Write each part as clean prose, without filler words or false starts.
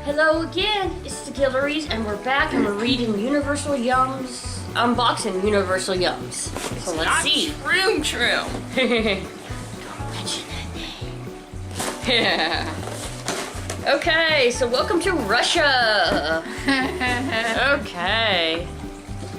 Hello again, it's the Guilleries, and we're back and we're reading Universal Yums, unboxing Universal Yums. So let's see. Shroom. Don't mention that name. Yeah. Okay, so welcome to Russia. Okay.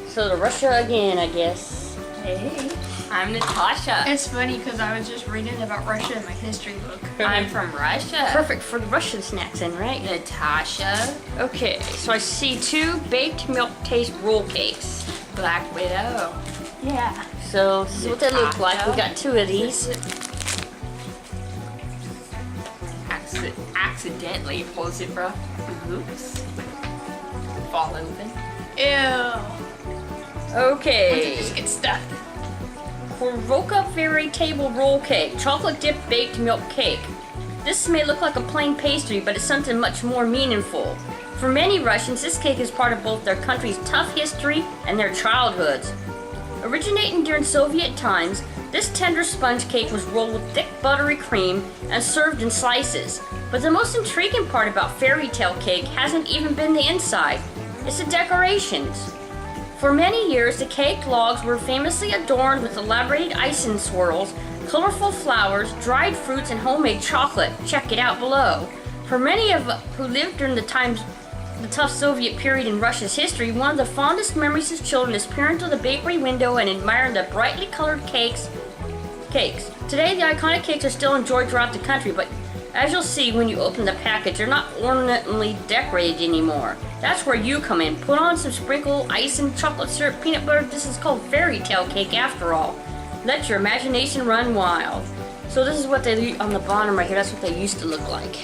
So to Russia again, I guess. Hey, I'm Natasha. It's funny because I was just reading about Russia in my history book. I'm from Russia. Perfect for the Russian snacks then, right? Natasha. Okay, so I see 2 baked milk taste roll cakes. Black Widow. Yeah. So this is what they look like. We got 2 of these. Accidentally pulls it from. Oops. Fall open. Ew. Okay. Just get stuck. Korvoka Fairy Table Roll Cake, chocolate dipped baked milk cake. This may look like a plain pastry, but it's something much more meaningful. For many Russians, this cake is part of both their country's tough history and their childhoods. Originating during Soviet times, this tender sponge cake was rolled with thick buttery cream and served in slices. But the most intriguing part about fairy tale cake hasn't even been the inside. It's the decorations. For many years, the cake logs were famously adorned with elaborate icing swirls, colorful flowers, dried fruits, and homemade chocolate. Check it out below. For many of who lived during the tough Soviet period in Russia's history, one of the fondest memories as children is peering through the bakery window and admiring the brightly colored cakes. Today, the iconic cakes are still enjoyed throughout the country, but as you'll see when you open the package, they're not ornamentally decorated anymore. That's where you come in. Put on some sprinkle, icing, chocolate syrup, peanut butter. This is called fairy tale cake after all. Let your imagination run wild. So this is what they on the bottom right here. That's what they used to look like.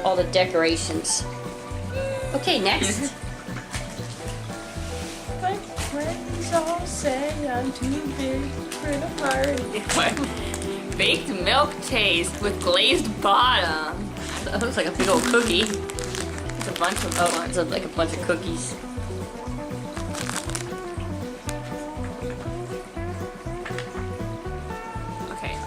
All the decorations. Okay, next. My friends all say I'm too big for the party. Baked milk taste with glazed bottom. That looks like a big old cookie. It's a bunch of It's like a bunch of cookies. Okay,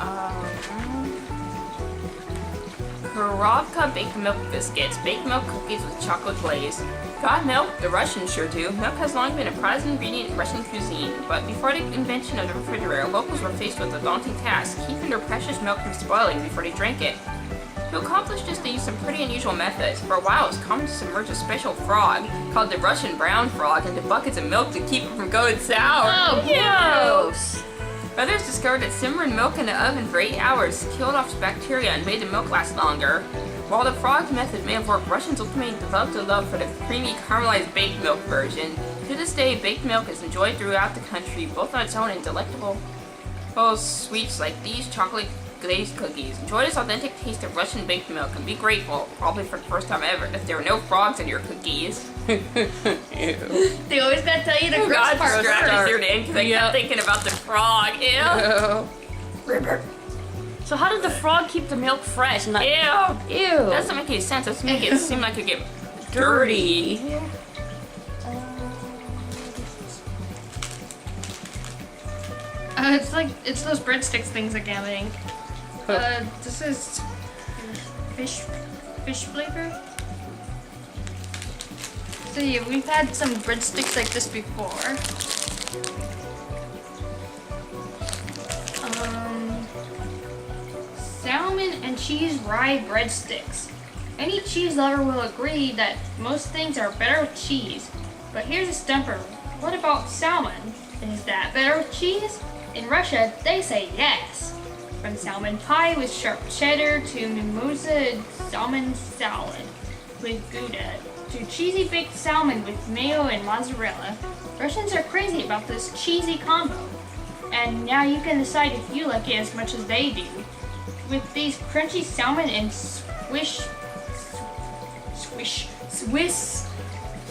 Korovka baked milk biscuits, baked milk cookies with chocolate glaze. Got milk? The Russians sure do. Milk has long been a prized ingredient in Russian cuisine, but before the invention of the refrigerator, locals were faced with a daunting task, keeping their precious milk from spoiling before they drank it. To accomplish this, they used some pretty unusual methods. For a while, it was common to submerge a special frog, called the Russian brown frog, into buckets of milk to keep it from going sour. Oh, gross! Others discovered that simmering milk in the oven for 8 hours killed off bacteria and made the milk last longer. While the frog method may have worked, Russians ultimately developed a love for the creamy, caramelized baked milk version. To this day, baked milk is enjoyed throughout the country, both on its own and delectable sweets like these chocolate glazed cookies. Enjoy this authentic taste of Russian baked milk and be grateful, probably for the first time ever, if there were no frogs in your cookies. They always gotta tell you the gross God, part distracted first. near the end because I kept thinking about the frog. Ew. So how did the frog keep the milk fresh? And not, Ew. ew. That doesn't make any sense. That's make it seem like it get dirty. It's those breadsticks things again, I think. This is fish flavor. So yeah, we've had some breadsticks like this before. Salmon and cheese rye breadsticks. Any cheese lover will agree that most things are better with cheese. But here's a stumper. What about salmon? Is that better with cheese? In Russia, they say yes. From salmon pie with sharp cheddar to mimosa salmon salad with Gouda to cheesy baked salmon with mayo and mozzarella, Russians are crazy about this cheesy combo. And now you can decide if you like it as much as they do. With these crunchy salmon and Swiss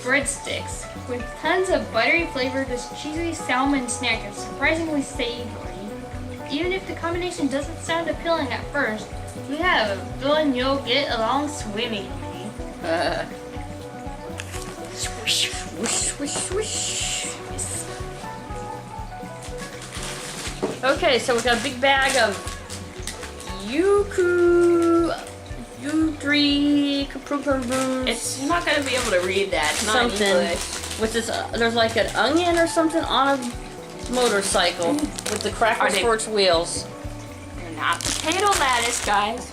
breadsticks. With tons of buttery flavor, this cheesy salmon snack is surprisingly savory. Even if the combination doesn't sound appealing at first, we have a feeling you'll get along swimmingly. Swish, swish, swish, swish. Okay, so we got a big bag of Udry, It's you're not gonna be able to read that. It's not in something. English. With this, there's like an onion or something on a motorcycle with the Are crackers they- for its wheels. They're not potato lettuce, guys.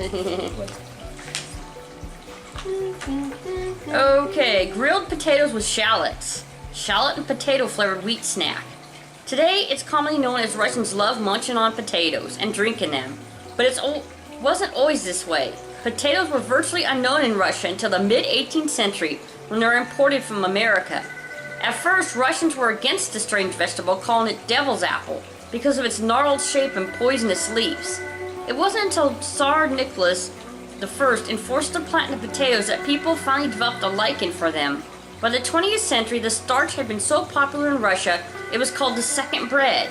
Okay, grilled potatoes with shallots. Shallot and potato flavored wheat snack. Today, it's commonly known as Russians love munching on potatoes and drinking them. But it wasn't always this way. Potatoes were virtually unknown in Russia until the mid-18th century when they were imported from America. At first, Russians were against the strange vegetable, calling it devil's apple because of its gnarled shape and poisonous leaves. It wasn't until Tsar Nicholas I enforced the planting of potatoes that people finally developed a liking for them. By the 20th century, the starch had been so popular in Russia, it was called the second bread.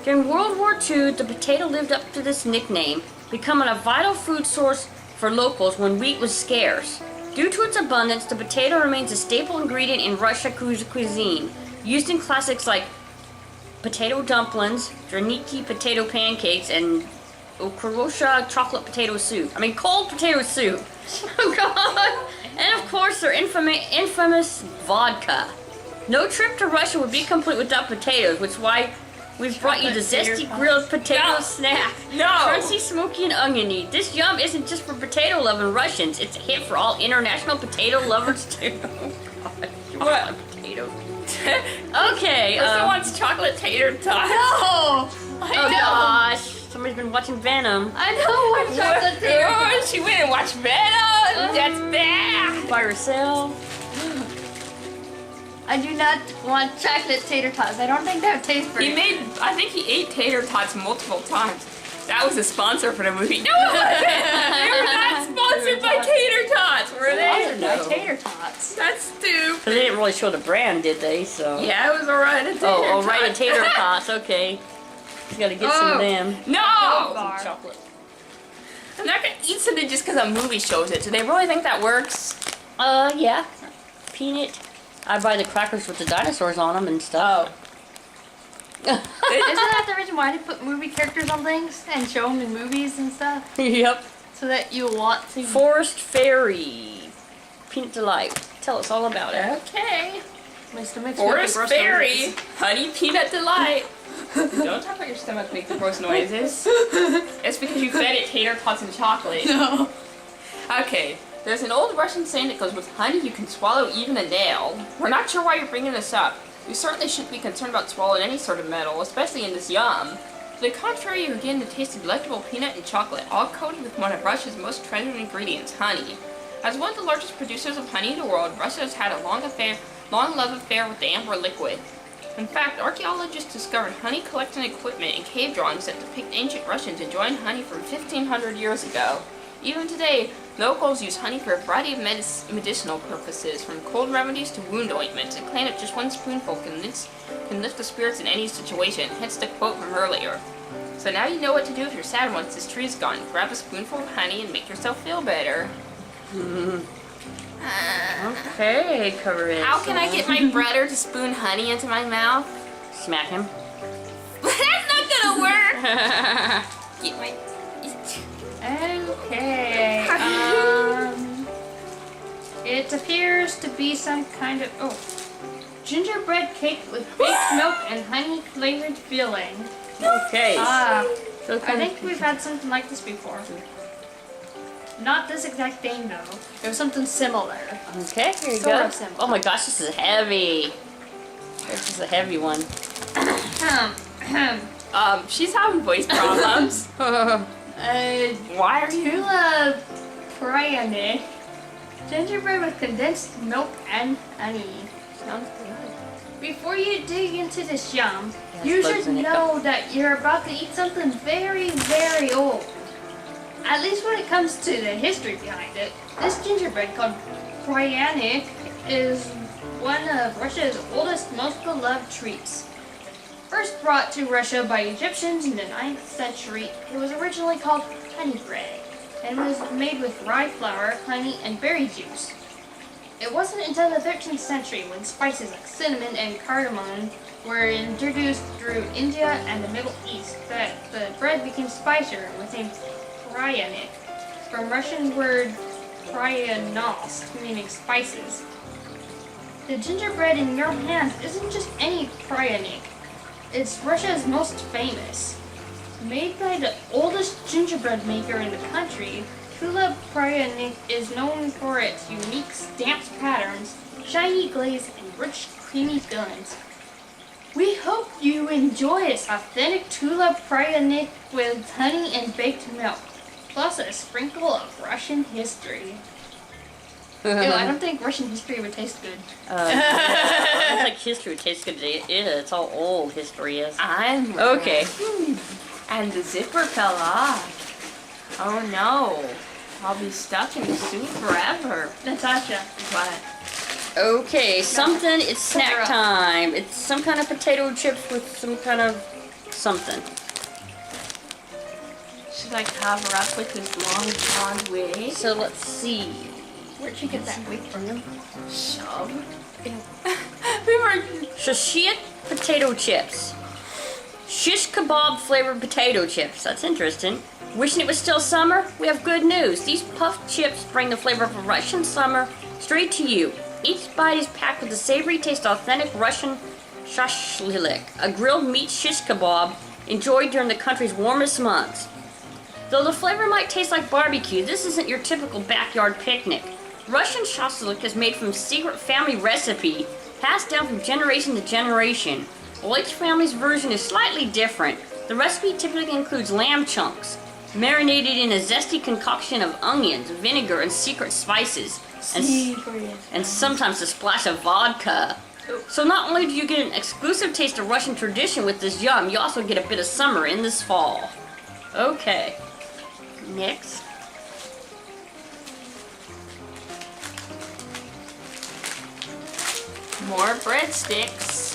During World War II, the potato lived up to this nickname, becoming a vital food source for locals when wheat was scarce. Due to its abundance, the potato remains a staple ingredient in Russian cuisine, used in classics like potato dumplings, draniki potato pancakes, and Okrosha chocolate potato soup. I mean, cold potato soup. Oh God! And of course, their infamous vodka. No trip to Russia would be complete without potatoes, which is why we've brought you the zesty grilled potato snack. No. Crunchy, smoky, and oniony. This yum isn't just for potato-loving Russians. It's a hit for all international potato lovers too. Oh God, What? Potatoes. Okay. Who wants chocolate tater tots? No! I Oh know! gosh, somebody's been watching Venom I know what chocolate tater Oh, she went and watched Venom. That's bad. by herself. I do not want chocolate tater tots. I don't think that would taste very I think he ate tater tots multiple times. That was a sponsor for the movie. No, it wasn't. They were not sponsored by tater tots, were they? No tater tots. That's stupid. But they didn't really show the brand, did they? So. Yeah, it was alright. A tater Oh, right, tot. a tater tots. Okay. You gotta get some of them. No! Bar. Chocolate. I'm not gonna eat something just because a movie shows it. Do they really think that works? Yeah. Peanut. I buy the crackers with the dinosaurs on them and stuff. Isn't that the reason why they put movie characters on things and show them in movies and stuff? Yep. So that you want to. Forest Fairy. Peanut Delight. Tell us all about it. Okay. My stomach's Forest making gross Fairy, noises. Honey Peanut Delight. Don't talk about your stomach making gross noises. It's because you fed it tater tots and chocolate. No. Okay, there's an old Russian saying that goes with honey you can swallow even a nail. We're not sure why you're bringing this up. You certainly shouldn't be concerned about swallowing any sort of metal, especially in this yum. To the contrary, you're getting the taste of delectable peanut and chocolate, all coated with one of Russia's most treasured ingredients, honey. As one of the largest producers of honey in the world, Russia has had a long love affair with the amber liquid. In fact, archaeologists discovered honey collecting equipment and cave drawings that depict ancient Russians enjoying honey from 1500 years ago. Even today, locals use honey for a variety of medicinal purposes, from cold remedies to wound ointments, and claim that just one spoonful can lift the spirits in any situation, hence the quote from earlier. So now you know what to do if you're sad once this tree is gone. Grab a spoonful of honey and make yourself feel better. Okay, Corinne. How can I get my brother to spoon honey into my mouth? Smack him. That's not gonna work! Get my... Okay. It appears to be some kind of gingerbread cake with baked milk and honey flavored filling. Okay. So I think we've had something like this before. Not this exact thing though. It was something similar. Okay, here you Sort go. of similar. Oh my gosh, this is heavy. This is a heavy one. She's having voice problems. Why are you... Tula Pryanik. Gingerbread with condensed milk and honey. Sounds good. Before you dig into this yum, Yes, you bugs should in it. know that you're about to eat something very, very old. At least when it comes to the history behind it. This gingerbread called Pryanik is one of Russia's oldest, most beloved treats. First brought to Russia by Egyptians in the 9th century, it was originally called honey bread and was made with rye flour, honey, and berry juice. It wasn't until the 13th century when spices like cinnamon and cardamom were introduced through India and the Middle East that the bread became spicier and was named Pryanik, from Russian word pryanost, meaning spices. The gingerbread in your hands isn't just any pryanik. It's Russia's most famous. Made by the oldest gingerbread maker in the country, Tula Pryanik is known for its unique stamped patterns, shiny glaze, and rich, creamy fillings. We hope you enjoy its authentic Tula Pryanik with honey and baked milk, plus a sprinkle of Russian history. Ew, I don't think Russian history would taste good. I don't think history would taste good. It's all old history is. I'm Okay. And the zipper fell off. Oh no. I'll be stuck in the soup forever. Natasha. What? Okay, something. It's snack Cover up. time. It's some kind of potato chips with some kind of something. Should I cover up with this long blonde wig? So let's see. Where'd she get that wig from? Shove. We were. Shashit potato chips. Shish kebab flavored potato chips. That's interesting. Wishing it was still summer? We have good news. These puffed chips bring the flavor of a Russian summer straight to you. Each bite is packed with the savory taste of authentic Russian shashlik, a grilled meat shish kebab enjoyed during the country's warmest months. Though the flavor might taste like barbecue, this isn't your typical backyard picnic. Russian shashlik is made from a secret family recipe passed down from generation to generation. While each family's version is slightly different, the recipe typically includes lamb chunks, marinated in a zesty concoction of onions, vinegar, and secret spices, and sometimes a splash of vodka. So not only do you get an exclusive taste of Russian tradition with this yum, you also get a bit of summer in this fall. Okay. Next. More breadsticks.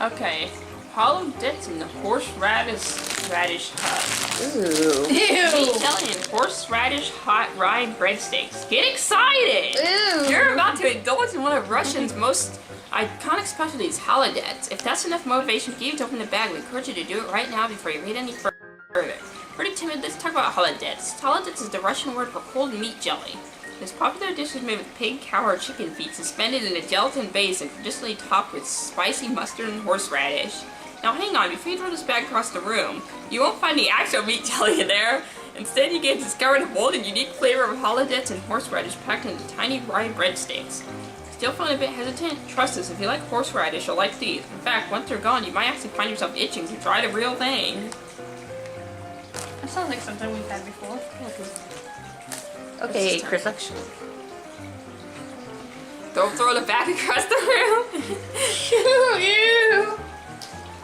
Okay. Hollow dips in the horseradish hut. Ooh. Italian horseradish hot rye breadsticks. Get excited! Ooh. You're about to indulge in one of Russia's most iconic specialties, holodets. If that's enough motivation for you to open the bag, we encourage you to do it right now before you read any further. Pretty timid, let's talk about holodets. Holodets is the Russian word for cold meat jelly. This popular dish is made with pig, cow, or chicken feet suspended in a gelatin base and traditionally topped with spicy mustard and horseradish. Now hang on, before you throw this bag across the room, you won't find the actual meat jelly in there. Instead, you get to discover the bold and unique flavor of holodets and horseradish packed into tiny rye breadsticks. Still feeling a bit hesitant? Trust us, if you like horseradish, you'll like these. In fact, once they're gone, you might actually find yourself itching to try the real thing. That sounds like something we've had before. Okay, Krista. Don't throw the bag across the room. Ew!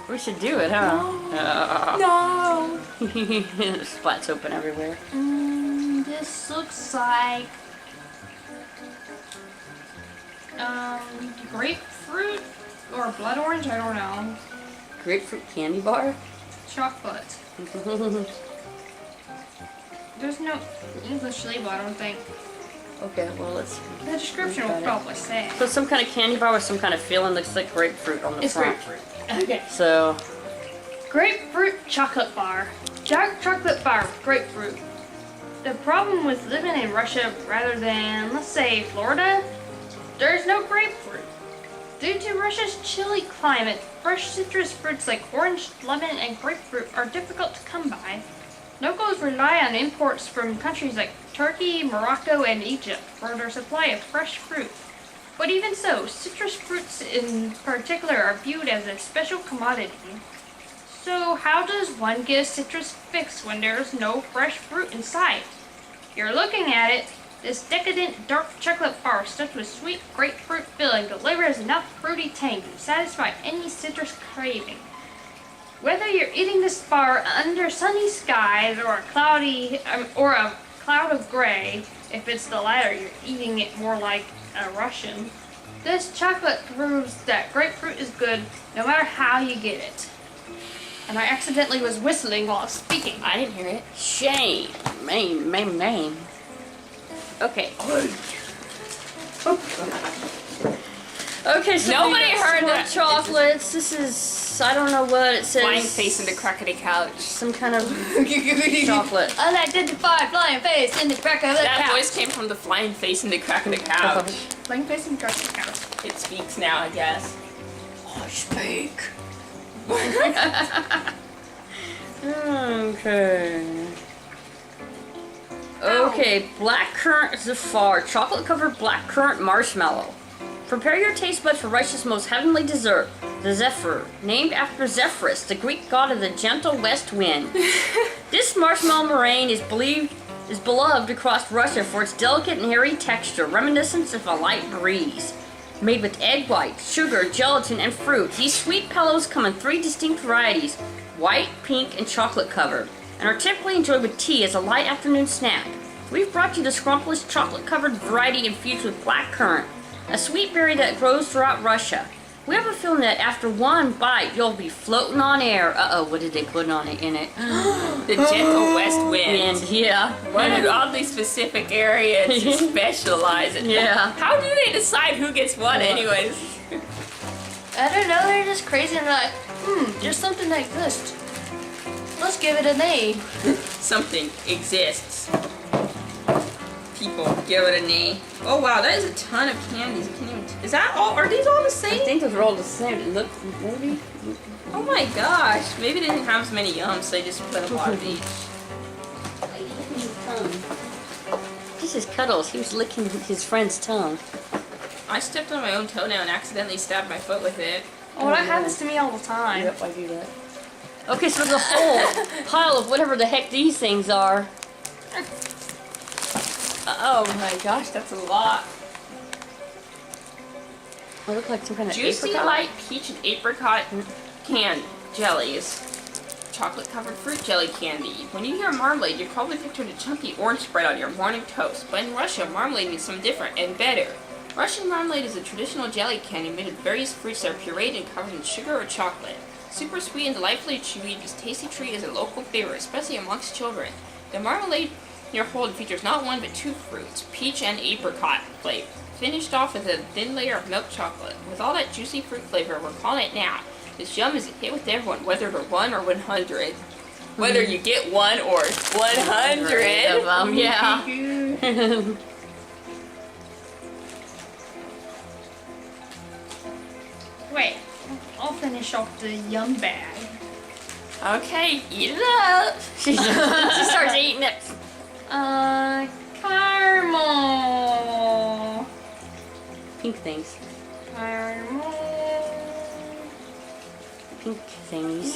We should do it, huh? No. Splats open everywhere. This looks like grapefruit or blood orange, I don't know. Grapefruit candy bar? Chocolate. There's no English label, I don't think. Okay, well let's. The description will Got it. probably say. So some kind of candy bar with some kind of filling looks like grapefruit on the It's front. grapefruit. Okay. So Grapefruit chocolate bar. Dark chocolate bar with grapefruit. The problem with living in Russia rather than, let's say, Florida, there's no grapefruit. Due to Russia's chilly climate, fresh citrus fruits like orange, lemon, and grapefruit are difficult to come by. Locals rely on imports from countries like Turkey, Morocco, and Egypt for their supply of fresh fruit. But even so, citrus fruits in particular are viewed as a special commodity. So how does one get a citrus fix when there's no fresh fruit in sight? You're looking at it. This decadent dark chocolate bar stuffed with sweet grapefruit filling delivers enough fruity tang to satisfy any citrus craving. Whether you're eating this bar under sunny skies or a cloud of gray, if it's the latter, you're eating it more like a Russian. This chocolate proves that grapefruit is good no matter how you get it. And I accidentally was whistling while I was speaking. I didn't hear it. shame. Main. Okay. Okay, so Nobody we got heard some that. chocolates. This is, I don't know what it says. Flying face in the crack of the couch. Some kind of chocolate. Unidentified flying face in the crack of the That couch. voice came from the flying face in the crack of the couch. Flying face in the crack of the couch. It speaks now, I guess. I speak. Okay. Okay, blackcurrant Zafar, chocolate-covered blackcurrant marshmallow. Prepare your taste buds for Russia's most heavenly dessert, the Zephyr, named after Zephyrus, the Greek god of the gentle west wind. This marshmallow meringue is beloved across Russia for its delicate and hairy texture, reminiscent of a light breeze. Made with egg white, sugar, gelatin, and fruit, these sweet pillows come in 3 distinct varieties, white, pink, and chocolate covered, and are typically enjoyed with tea as a light afternoon snack. We've brought you the scrumptious chocolate covered variety infused with blackcurrant, a sweet berry that grows throughout Russia. We have a feeling that after one bite, you'll be floating on air. Uh-oh, what did they put on it in it? The gentle west wind. And yeah. What an oddly specific area to specialize in. Yeah. How do they decide who gets what anyways? I don't know, they're just crazy and like, just something that exists. Let's give it a name. Something exists. People, give it a name. Oh wow, that is a ton of candies. I can't even is that all? Are these all the I same? think those are all the same. Look, maybe. Oh my gosh. Maybe they didn't have as many yums, so they just put a lot of each. This is Cuddles. He was licking his friend's tongue. I stepped on my own toenail and accidentally stabbed my foot with it. Oh, that happens to me all the time. Yep, I do that. Okay, so there's a whole pile of whatever the heck these things are. Oh my gosh, that's a lot. They look like some kind of Juicy apricot. light peach and apricot canned jellies. Chocolate covered fruit jelly candy. When you hear marmalade, you're probably picturing a chunky orange spread on your morning toast. But in Russia, marmalade means something different and better. Russian marmalade is a traditional jelly candy made with various fruits that are pureed and covered in sugar or chocolate. Super sweet and delightfully chewy, this tasty treat is a local favorite, especially amongst children. The marmalade you're holding features not one but 2 fruits, peach and apricot flavor, finished off with a thin layer of milk chocolate. With all that juicy fruit flavor, we're calling it now. This yum is a hit with everyone, whether they're 1 or 100. Whether you get 1 or 100. Of them, yeah. Wait, I'll finish off the yum bag. Okay, eat it up. She starts eating it. Caramel. Pink things. Caramel. Pink things.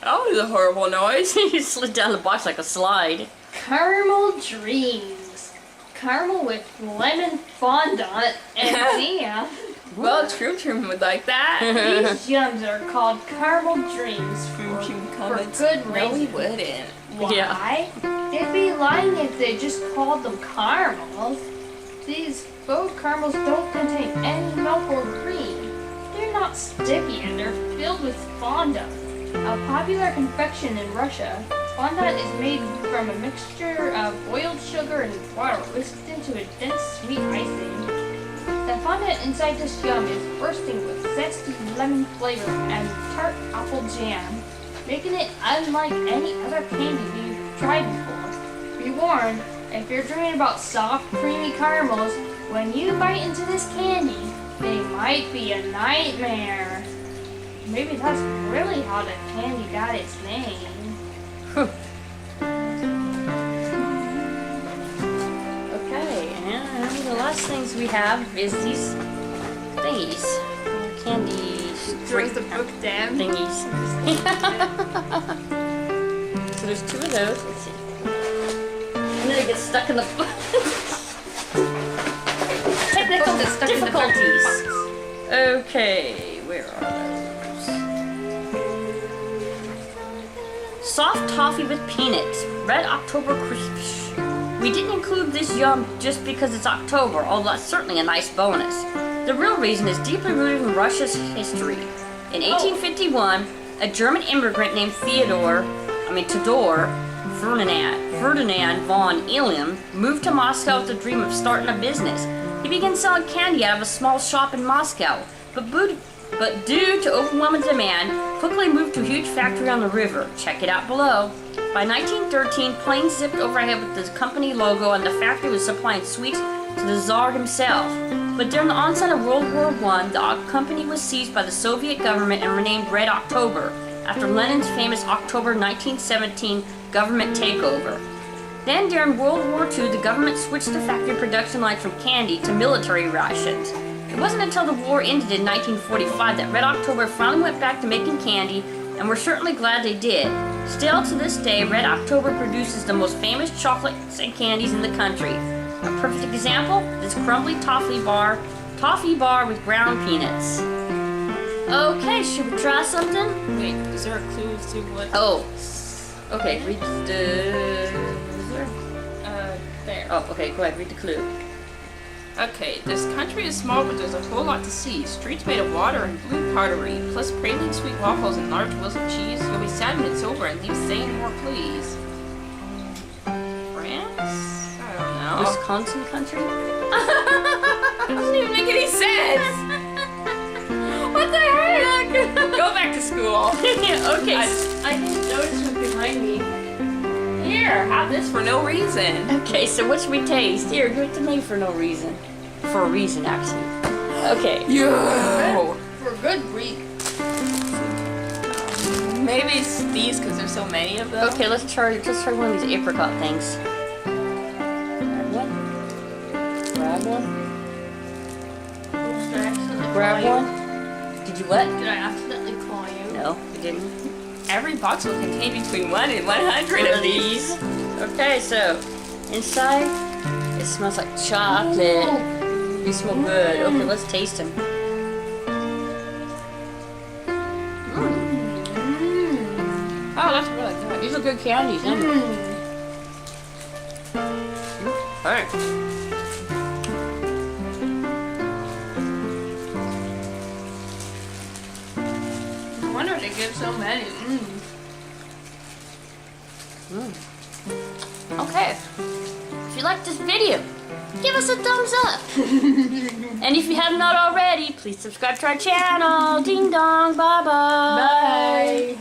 That was a horrible noise. You slid down the box like a slide. Caramel dreams. Caramel with lemon fondant and jam. Well, Troom Troom would like that. These yums are called caramel dreams Troom Troom for comments. good No, we reason. wouldn't. Why? They'd be lying if they just called them caramels. These faux caramels don't contain any milk or cream. They're not sticky and they're filled with fondant, a popular confection in Russia. Fondant is made from a mixture of boiled sugar and water whisked into a dense sweet icing. The fondant inside this yum is bursting with zesty lemon flavor and tart apple jam, making it unlike any other candy we've tried before. Be warned, if you're dreaming about soft, creamy caramels, when you bite into this candy, they might be a nightmare. Maybe that's really how the candy got its name. Okay, and the last things we have is these thingies. Candy Throws the book down. thingies. So there's 2 of those. Let's see. And then it gets stuck in the technical Book that's stuck in the back of the difficulties. Okay, where are those? Soft toffee with peanuts. Red October crisp. We didn't include this yum just because it's October, although that's certainly a nice bonus. The real reason is deeply rooted in Russia's history. In 1851, a German immigrant named Todor Ferdinand von Elim, moved to Moscow with the dream of starting a business. He began selling candy out of a small shop in Moscow, but due to overwhelming demand, quickly moved to a huge factory on the river. Check it out below. By 1913, planes zipped overhead with the company logo, and the factory was supplying sweets to the Tsar himself. But during the onset of World War I, the company was seized by the Soviet government and renamed Red October, after Lenin's famous October 1917 government takeover. Then during World War II, the government switched the factory production line from candy to military rations. It wasn't until the war ended in 1945 that Red October finally went back to making candy, and we're certainly glad they did. Still to this day, Red October produces the most famous chocolates and candies in the country. A perfect example is crumbly toffee bar with ground peanuts. Okay, should we try something? Wait, is there a clue as to what? Oh, okay, read the... There. Oh, okay, go ahead, read the clue. Okay, this country is small, but there's a whole lot to see. Streets made of water and blue pottery, plus praline sweet waffles and large wheels of cheese. You'll be sad when it's over and leave saying more, please. France? I don't know. Wisconsin country? That doesn't even make any sense! What the heck? Go back to school. Okay. I didn't notice what's behind me. Here, have this for no reason. Okay, so what should we taste? Here, give it to me for no reason. For a reason, actually. Okay. Yo! For good reason. Maybe it's these because there's so many of them. Okay, let's try one of these apricot things. Grab one. Grab one. Oops, did I accidentally Grab call you? one. Did you what? Did I accidentally call you? No, you didn't. Every box will contain between 1 and 100 of these. Okay, so inside it smells like chocolate. You smell good. Okay, let's taste them. Oh, that's really good. These are good candies, aren't they? Okay. No wonder they give so many. Okay. If you liked this video, give us a thumbs up. And if you have not already, please subscribe to our channel. Ding dong. Bye-bye. Bye.